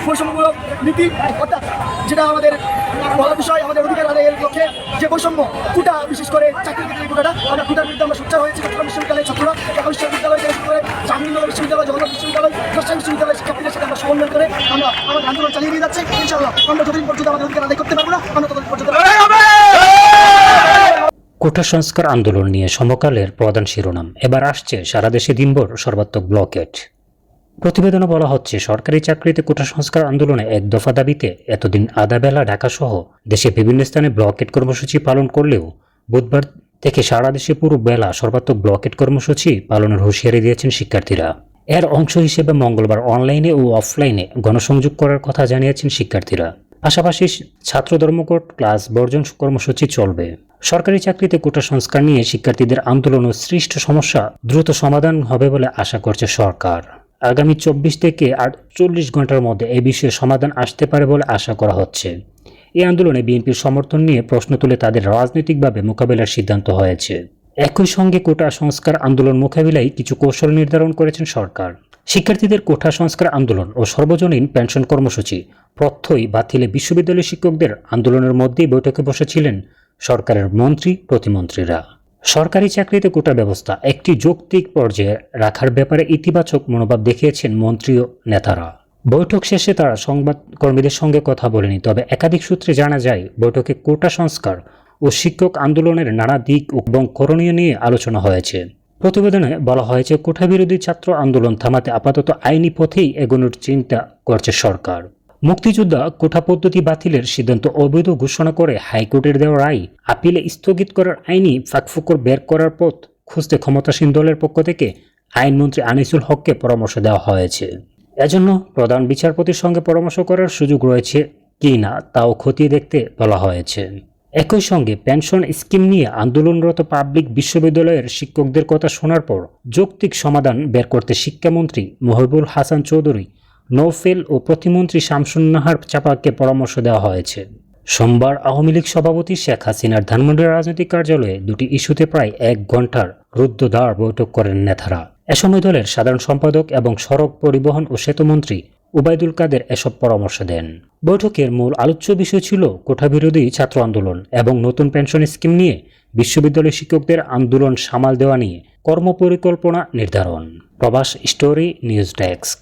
বৈষম্যমূলক নীতি, অর্থাৎ যেটা আমাদের বলার বিষয়, আমাদের অধিকার আদায়ের লক্ষ্যে যে বৈষম্য, কোটা, বিশেষ করে চাকরির ক্ষেত্রে কোটাটা, আমরা কোটার বিরুদ্ধে আমরা সোচ্চার হয়েছি। চট্টগ্রাম বিশ্ববিদ্যালয়ের ছাত্ররা, ঢাকা বিশ্ববিদ্যালয় থেকে শুরু করে জাহাঙ্গীরনগর বিশ্ববিদ্যালয়, জগন্নাথ বিশ্ববিদ্যালয়, রাজশাহী বিশ্ববিদ্যালয়ের শিক্ষার্থীদের সাথে আমরা সমন্বয় করে আমরা আমাদের আন্দোলন চালিয়ে দিয়ে যাচ্ছি। ইনশাআল্লাহ আমরা যতদিন পর্যন্ত আমাদের অধিকার আদায় করতে পারবো না, আমরা ততদিন পর্যন্ত কোটা সংস্কার আন্দোলন নিয়ে সমকালের প্রধান শিরোনাম। এবার আসছে সারা দেশে দিনভর সর্বাত্মক ব্লকেট। প্রতিবেদনে বলা হচ্ছে, সরকারি চাকরিতে কোটা সংস্কার আন্দোলনে এক দফা দাবিতে এতদিন আধাবেলা ঢাকাসহ দেশে বিভিন্ন স্থানে ব্লকেট কর্মসূচি পালন করলেও বুধবার থেকে সারা দেশে পুরো বেলা সর্বাত্মক ব্লকেট কর্মসূচি পালনের হুঁশিয়ারি দিয়েছেন শিক্ষার্থীরা। এর অংশ হিসেবে মঙ্গলবার অনলাইনে ও অফলাইনে গণসংযোগ করার কথা জানিয়েছেন শিক্ষার্থীরা। পাশাপাশি ছাত্র ধর্মঘট, ক্লাস বর্জন কর্মসূচি চলবে। সরকারি চাকরিতে কোটা সংস্কার নিয়ে শিক্ষার্থীদের আন্দোলন ও সৃষ্ট সমস্যা দ্রুত সমাধান হবে বলে আশা করছে সরকার। আগামী 24 থেকে 48 ঘন্টার মধ্যে এই বিষয়ে সমাধান আসতে পারে বলে আশা করা হচ্ছে। এই আন্দোলনে বিএনপির সমর্থন নিয়ে প্রশ্ন তুলে তাদের রাজনৈতিকভাবে মোকাবেলার সিদ্ধান্ত হয়েছে। একই সঙ্গে কোটা সংস্কার আন্দোলন মোকাবিলায় কিছু কৌশল নির্ধারণ করেছেন সরকার। শিক্ষার্থীদের কোটা সংস্কার আন্দোলন ও সর্বজনীন পেনশন কর্মসূচি প্রত্যয়ী বাতিলে বিশ্ববিদ্যালয় শিক্ষকদের আন্দোলনের মধ্যেই বৈঠকে বসেছিলেন সরকারের মন্ত্রী প্রতিমন্ত্রীরা। সরকারি চাকরিতে কোটা ব্যবস্থা একটি যৌক্তিক পর্যায়ে রাখার ব্যাপারে ইতিবাচক মনোভাব দেখিয়েছেন মন্ত্রী ও নেতারা। বৈঠক শেষে তারা সংবাদ কর্মীদের সঙ্গে কথা বলেনি, তবে একাধিক সূত্রে জানা যায় বৈঠকে কোটা সংস্কার ও শিক্ষক আন্দোলনের নানা দিক এবং করণীয় নিয়ে আলোচনা হয়েছে। প্রতিবেদনে বলা হয়েছে, কোটা বিরোধী ছাত্র আন্দোলন থামাতে আপাতত আইনি পথেই এগোনোর চিন্তা করছে সরকার। মুক্তিযোদ্ধা কোটা পদ্ধতি বাতিলের সিদ্ধান্ত অবৈধ ঘোষণা করে হাইকোর্টের দেওয়া রায় আপিলে স্থগিত করার আইনি ফাঁকফোকর বের করার পথ খুঁজতে ক্ষমতাসীন দলের পক্ষ থেকে আইনমন্ত্রী আনিসুল হককে পরামর্শ দেওয়া হয়েছে। এজন্য প্রধান বিচারপতির সঙ্গে পরামর্শ করার সুযোগ রয়েছে কি না তাও খতিয়ে দেখতে বলা হয়েছে। একই সঙ্গে পেনশন স্কিম নিয়ে আন্দোলনরত পাবলিক বিশ্ববিদ্যালয়ের শিক্ষকদের কথা শোনার পর যৌক্তিক সমাধান বের করতে শিক্ষামন্ত্রী মহিবুল হাসান চৌধুরী, নৌফেল ও প্রতিমন্ত্রী শামসুন নাহার চাপাকে পরামর্শ দেওয়া হয়েছে। সোমবার আওয়ামী লীগ সভাপতি শেখ হাসিনার ধানমন্ডির রাজনৈতিক কার্যালয়ে দুটি ইস্যুতে প্রায় 1 ঘণ্টার রুদ্ধদ্বার বৈঠক করেন নেতারা। এ সময় দলের সাধারণ সম্পাদক এবং সড়ক পরিবহন ও সেতুমন্ত্রী উবাইদুল কাদের এসব পরামর্শ দেন। বৈঠকের মূল আলোচ্য বিষয় ছিল কোটা বিরোধী ছাত্র আন্দোলন এবং নতুন পেনশন স্কিম নিয়ে বিশ্ববিদ্যালয় শিক্ষকদের আন্দোলন সামাল দেওয়া নিয়ে কর্মপরিকল্পনা নির্ধারণ। প্রবাস স্টোরি নিউজ ডেস্ক।